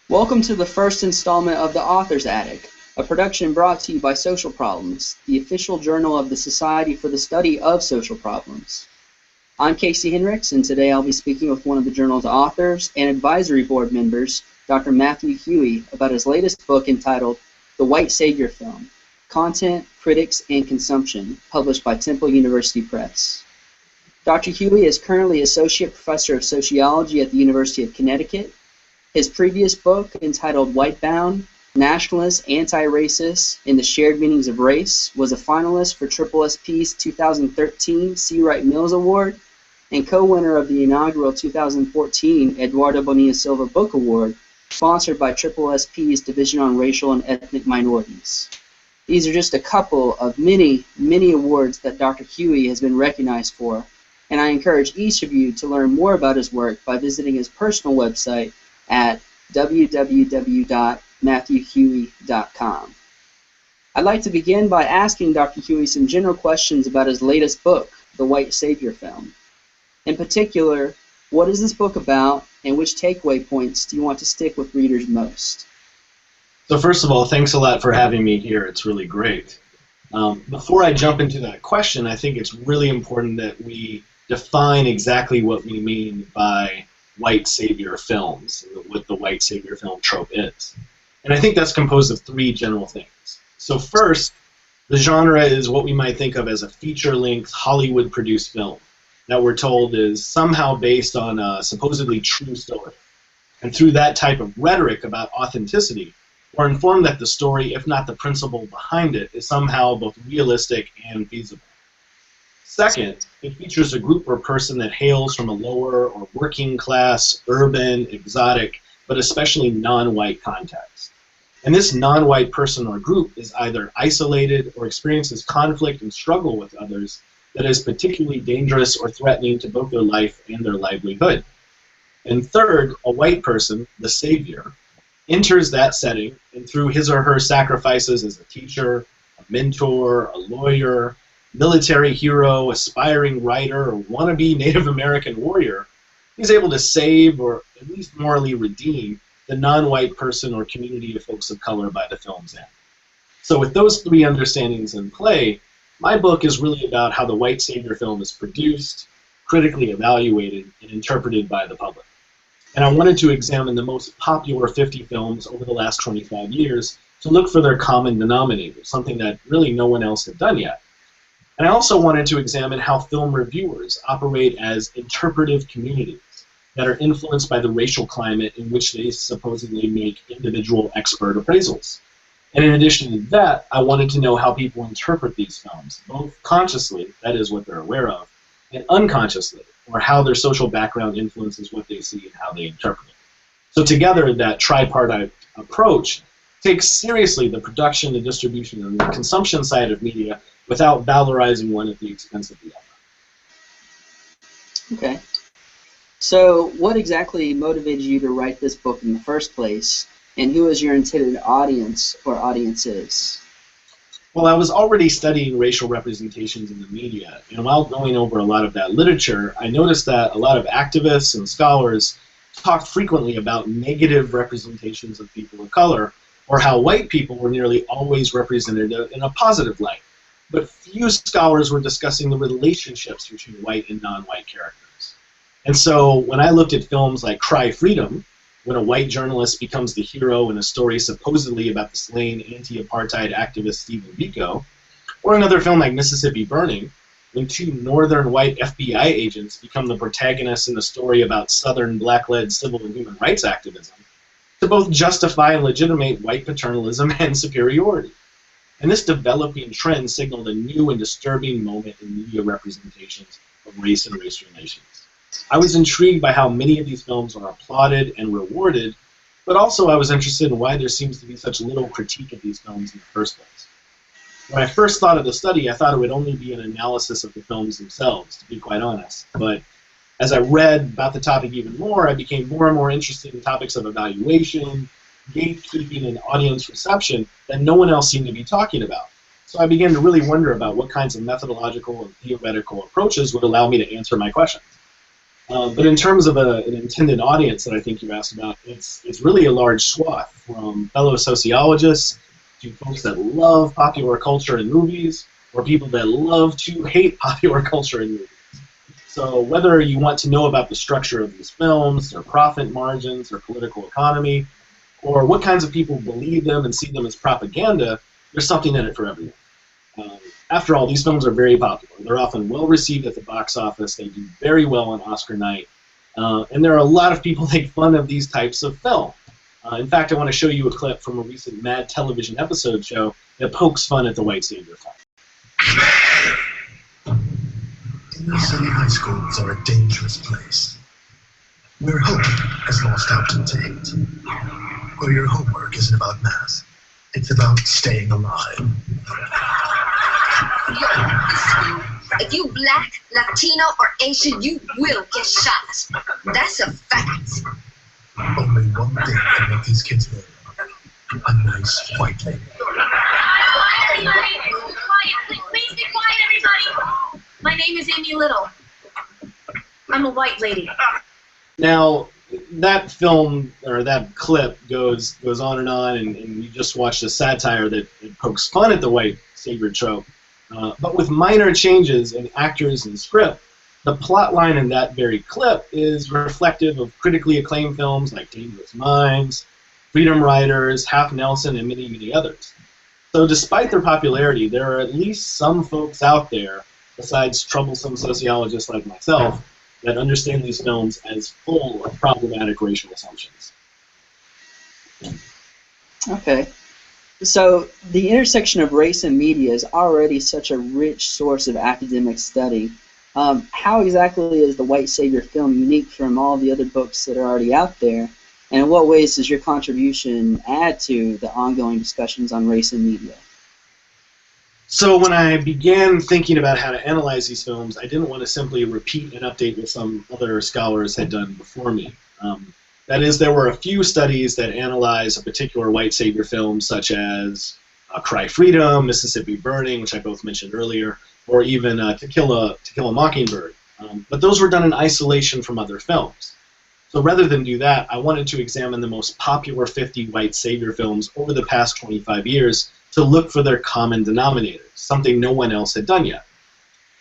Welcome to the first installment of The Author's Attic, a production brought to you by Social Problems, the official journal of the Society for the Study of Social Problems. I'm Casey Henricks, and today I'll be speaking with one of the journal's authors and advisory board members, Dr. Matthew Hughey, about his latest book entitled The White Savior Film, Content, Critics, and Consumption, published by Temple University Press. Dr. Hughey is currently Associate Professor of Sociology at the University of Connecticut. His previous book, entitled Whitebound, Nationalists, Anti-Racists, and the Shared Meanings of Race, was a finalist for SSSP's 2013 C. Wright Mills Award and co-winner of the inaugural 2014 Eduardo Bonilla Silva Book Award, sponsored by SSSP's Division on Racial and Ethnic Minorities. These are just a couple of many, many awards that Dr. Hughey has been recognized for, and I encourage each of you to learn more about his work by visiting his personal website at www.matthewhughey.com. I'd like to begin by asking Dr. Hughey some general questions about his latest book, The White Savior Film. In particular, what is this book about, and which takeaway points do you want to stick with readers most? So first of all, thanks a lot for having me here. It's really great. Before I jump into that question, I think it's really important that we define exactly what we mean by white savior films, what the white savior film trope is. And I think that's composed of three general things. So first, the genre is what we might think of as a feature-length Hollywood-produced film that we're told is somehow based on a supposedly true story. And through that type of rhetoric about authenticity, we're informed that the story, if not the principle behind it, is somehow both realistic and feasible. Second, it features a group or person that hails from a lower or working class, urban, exotic, but especially non-white context. And this non-white person or group is either isolated or experiences conflict and struggle with others that is particularly dangerous or threatening to both their life and their livelihood. And third, a white person, the savior, enters that setting and through his or her sacrifices as a teacher, a mentor, a lawyer, military hero, aspiring writer, or wannabe Native American warrior, he's able to save or at least morally redeem the non-white person or community of folks of color by the film's end. So with those three understandings in play, my book is really about how the white savior film is produced, critically evaluated, and interpreted by the public. And I wanted to examine the most popular 50 films over the last 25 years to look for their common denominator, something that really no one else had done yet. And I also wanted to examine how film reviewers operate as interpretive communities that are influenced by the racial climate in which they supposedly make individual expert appraisals. And in addition to that, I wanted to know how people interpret these films, both consciously, that is what they're aware of, and unconsciously, or how their social background influences what they see and how they interpret it. So together, that tripartite approach takes seriously the production, the distribution, and the consumption side of media without valorizing one at the expense of the other. Okay. So what exactly motivated you to write this book in the first place, and who is your intended audience or audiences? Well, I was already studying racial representations in the media, and while going over a lot of that literature, I noticed that a lot of activists and scholars talked frequently about negative representations of people of color, or how white people were nearly always represented in a positive light. But few scholars were discussing the relationships between white and non-white characters. And so when I looked at films like Cry Freedom, when a white journalist becomes the hero in a story supposedly about the slain anti-apartheid activist Stephen Biko, or another film like Mississippi Burning, when two northern white FBI agents become the protagonists in a story about southern black-led civil and human rights activism, to both justify and legitimate white paternalism and superiority. And this developing trend signaled a new and disturbing moment in media representations of race and race relations. I was intrigued by how many of these films are applauded and rewarded, but also I was interested in why there seems to be such little critique of these films in the first place. When I first thought of the study, I thought it would only be an analysis of the films themselves, to be quite honest. But as I read about the topic even more, I became more and more interested in topics of evaluation, gatekeeping, and audience reception that no one else seemed to be talking about. So I began to really wonder about what kinds of methodological and theoretical approaches would allow me to answer my questions. But in terms of an intended audience that I think you asked about, it's really a large swath, from fellow sociologists to folks that love popular culture and movies, or people that love to hate popular culture and movies. So whether you want to know about the structure of these films, their profit margins, their political economy, or what kinds of people believe them and see them as propaganda, there's something in it for everyone. After all, these films are very popular. They're often well received at the box office. They do very well on Oscar night. And there are a lot of people that make fun of these types of film. In fact, I want to show you a clip from a recent Mad Television episode show that pokes fun at the white savior film. Inner city high schools are a dangerous place, where hope has lost out to hate, where your homework isn't about math, it's about staying alive. Yo, listen, if you black, Latino, or Asian, you will get shot. That's a fact. Only one thing can make these kids live: a nice white lady. Everybody, quiet, please be quiet, everybody. My name is Amy Little. I'm a white lady. Now, that film, or that clip, goes on, and you just watched a satire that pokes fun at the white savior trope. But with minor changes in actors and script, the plot line in that very clip is reflective of critically acclaimed films like Dangerous Minds, Freedom Riders, Half Nelson, and many, many others. So despite their popularity, there are at least some folks out there, besides troublesome sociologists like myself, that understand these films as full of problematic racial assumptions. Okay. So the intersection of race and media is already such a rich source of academic study. How exactly is the white savior film unique from all the other books that are already out there? And in what ways does your contribution add to the ongoing discussions on race and media? So when I began thinking about how to analyze these films, I didn't want to simply repeat an update that some other scholars had done before me. That is, there were a few studies that analyzed a particular white savior film, such as Cry Freedom, Mississippi Burning, which I both mentioned earlier, or even To Kill a Mockingbird. But those were done in isolation from other films. So rather than do that, I wanted to examine the most popular 50 white savior films over the past 25 years to look for their common denominators, something no one else had done yet.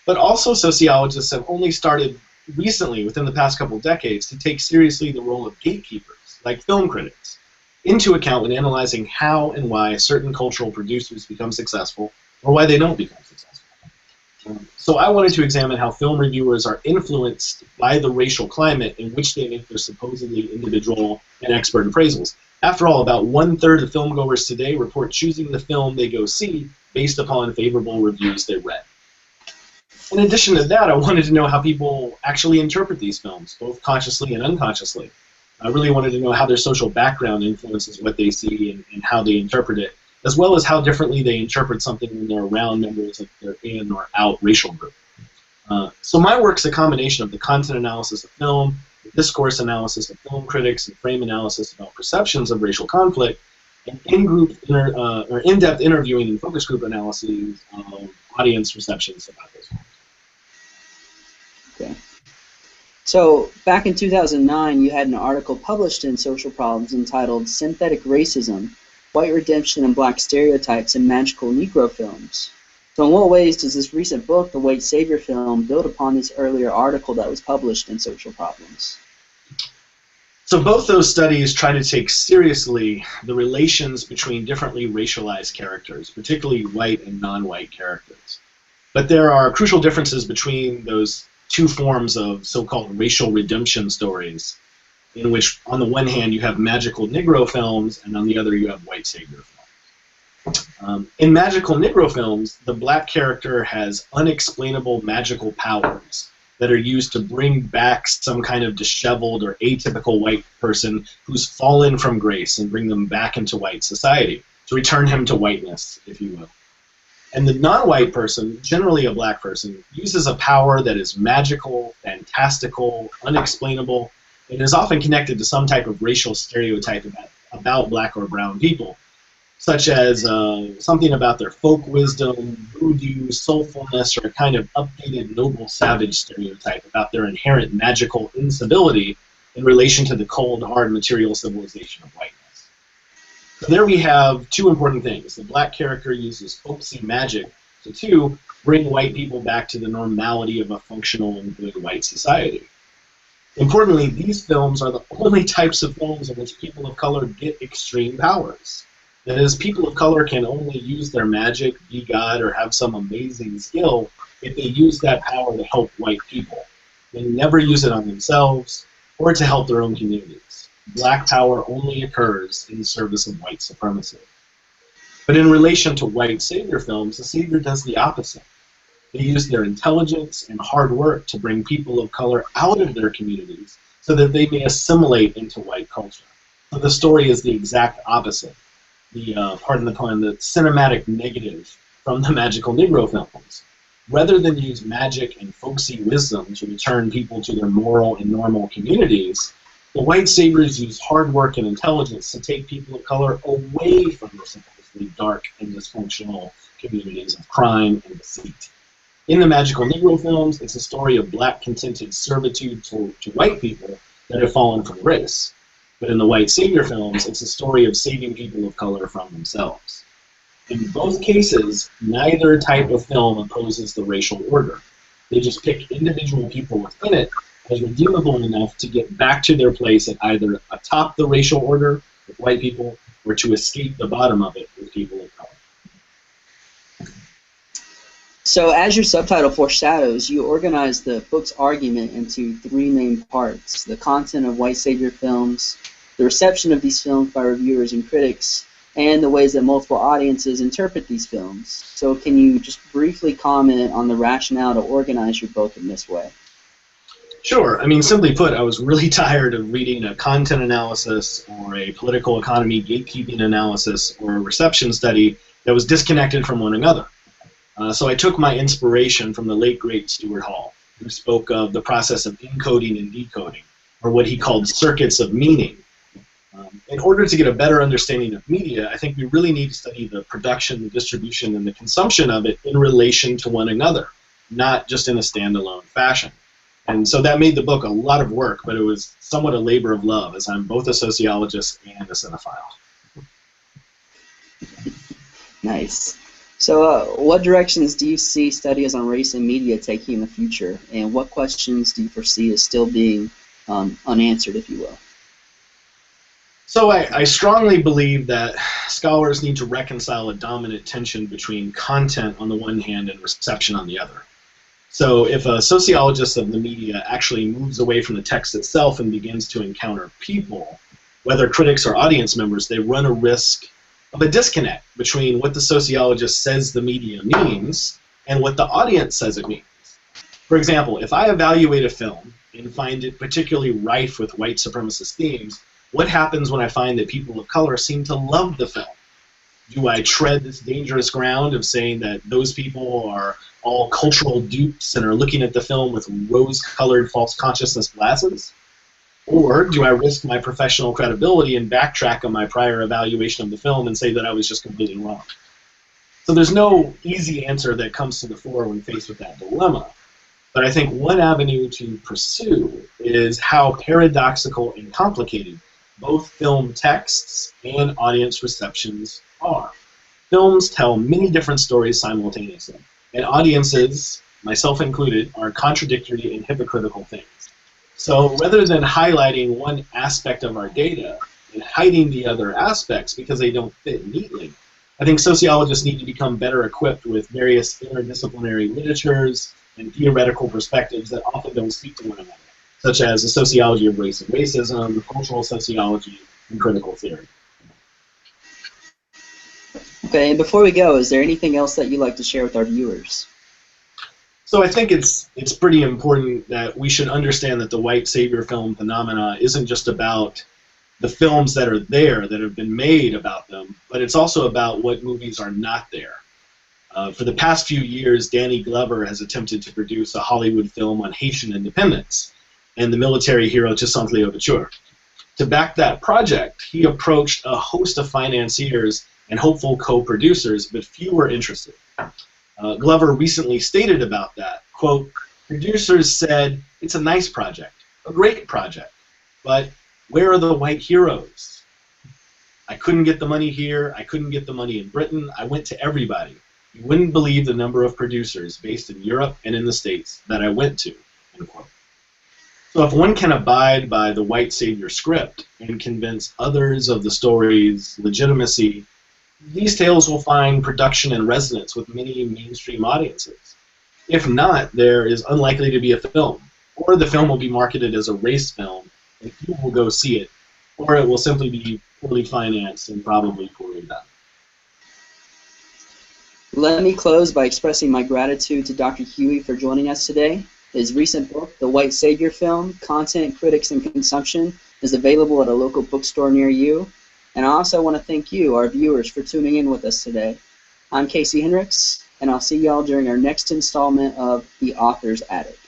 But also sociologists have only started recently, within the past couple decades, to take seriously the role of gatekeepers, like film critics, into account when analyzing how and why certain cultural producers become successful, or why they don't become successful. So I wanted to examine how film reviewers are influenced by the racial climate in which they make their supposedly individual and expert appraisals. After all, about 1/3 of filmgoers today report choosing the film they go see based upon favorable reviews they read. In addition to that, I wanted to know how people actually interpret these films, both consciously and unconsciously. I really wanted to know how their social background influences what they see and how they interpret it, as well as how differently they interpret something when they're around members of their in or out racial group. So my work's a combination of the content analysis of film, the discourse analysis of film critics, and frame analysis about perceptions of racial conflict, and in-depth interviewing and focus group analyses of audience receptions about those films. Okay. So back in 2009, you had an article published in Social Problems entitled Synthetic Racism, White Redemption and Black Stereotypes in Magical Negro Films. So in what ways does this recent book, The White Savior Film, build upon this earlier article that was published in Social Problems? So both those studies try to take seriously the relations between differently racialized characters, particularly white and non-white characters. But there are crucial differences between those two forms of so-called racial redemption stories, in which on the one hand you have magical Negro films and on the other you have white savior films. In magical Negro films, the black character has unexplainable magical powers that are used to bring back some kind of disheveled or atypical white person who's fallen from grace and bring them back into white society, to return him to whiteness, if you will. And the non-white person, generally a black person, uses a power that is magical, fantastical, unexplainable, and is often connected to some type of racial stereotype about black or brown people. such as something about their folk wisdom, voodoo, soulfulness, or a kind of updated noble savage stereotype about their inherent magical instability in relation to the cold, hard material civilization of whiteness. So there we have two important things. The black character uses folksy magic to, two, bring white people back to the normality of a functional and good white society. Importantly, these films are the only types of films in which people of color get extreme powers. That is, people of color can only use their magic, be God, or have some amazing skill if they use that power to help white people. They never use it on themselves or to help their own communities. Black power only occurs in the service of white supremacy. But in relation to white savior films, the savior does the opposite. They use their intelligence and hard work to bring people of color out of their communities so that they may assimilate into white culture. So the story is the exact opposite. Pardon the pun, the cinematic negative from the magical Negro films. Rather than use magic and folksy wisdom to return people to their moral and normal communities, the white saviors use hard work and intelligence to take people of color away from the supposedly dark and dysfunctional communities of crime and deceit. In the magical Negro films, it's a story of black contented servitude to white people that have fallen from race. But in the white savior films, it's a story of saving people of color from themselves. In both cases, neither type of film opposes the racial order. They just pick individual people within it as redeemable enough to get back to their place at either atop the racial order with white people or to escape the bottom of it with people of color. So as your subtitle foreshadows, you organize the book's argument into three main parts: the content of white savior films, the reception of these films by reviewers and critics, and the ways that multiple audiences interpret these films. So can you just briefly comment on the rationale to organize your book in this way? Sure. I mean, simply put, I was really tired of reading a content analysis or a political economy gatekeeping analysis or a reception study that was disconnected from one another. So I took my inspiration from the late, great Stuart Hall, who spoke of the process of encoding and decoding, or what he called circuits of meaning. In order to get a better understanding of media, I think we really need to study the production, the distribution, and the consumption of it in relation to one another, not just in a standalone fashion. And so that made the book a lot of work, but it was somewhat a labor of love, as I'm both a sociologist and a cinephile. Nice. So what directions do you see studies on race and media taking in the future, and what questions do you foresee as still being unanswered, if you will? So I strongly believe that scholars need to reconcile a dominant tension between content on the one hand and reception on the other. So if a sociologist of the media actually moves away from the text itself and begins to encounter people, whether critics or audience members, they run a risk of a disconnect between what the sociologist says the media means and what the audience says it means. For example, if I evaluate a film and find it particularly rife with white supremacist themes, what happens when I find that people of color seem to love the film? Do I tread this dangerous ground of saying that those people are all cultural dupes and are looking at the film with rose-colored false consciousness glasses? Or do I risk my professional credibility and backtrack on my prior evaluation of the film and say that I was just completely wrong? So there's no easy answer that comes to the fore when faced with that dilemma. But I think one avenue to pursue is how paradoxical and complicated both film texts and audience receptions are. Films tell many different stories simultaneously, and audiences, myself included, are contradictory and hypocritical things. So rather than highlighting one aspect of our data and hiding the other aspects because they don't fit neatly, I think sociologists need to become better equipped with various interdisciplinary literatures and theoretical perspectives that often don't speak to one another, such as the sociology of race and racism, cultural sociology, and critical theory. Okay, and before we go, is there anything else that you'd like to share with our viewers? So I think it's pretty important that we should understand that the white savior film phenomena isn't just about the films that are there, that have been made about them, but it's also about what movies are not there. For the past few years, Danny Glover has attempted to produce a Hollywood film on Haitian independence and the military hero Toussaint Louverture. To back that project, he approached a host of financiers and hopeful co-producers, but few were interested. Glover recently stated about that, quote, "Producers said, it's a nice project, a great project, but where are the white heroes? I couldn't get the money here, I couldn't get the money in Britain, I went to everybody. You wouldn't believe the number of producers based in Europe and in the States that I went to," end quote. So if one can abide by the white savior script and convince others of the story's legitimacy, these tales will find production and resonance with many mainstream audiences. If not, there is unlikely to be a film, or the film will be marketed as a race film, and few will go see it, or it will simply be poorly financed and probably poorly done. Let me close by expressing my gratitude to Dr. Hughey for joining us today. His recent book, The White Savior Film, Content, Critics, and Consumption, is available at a local bookstore near you. And I also want to thank you, our viewers, for tuning in with us today. I'm Casey Hendricks, and I'll see y'all during our next installment of The Author's Attic.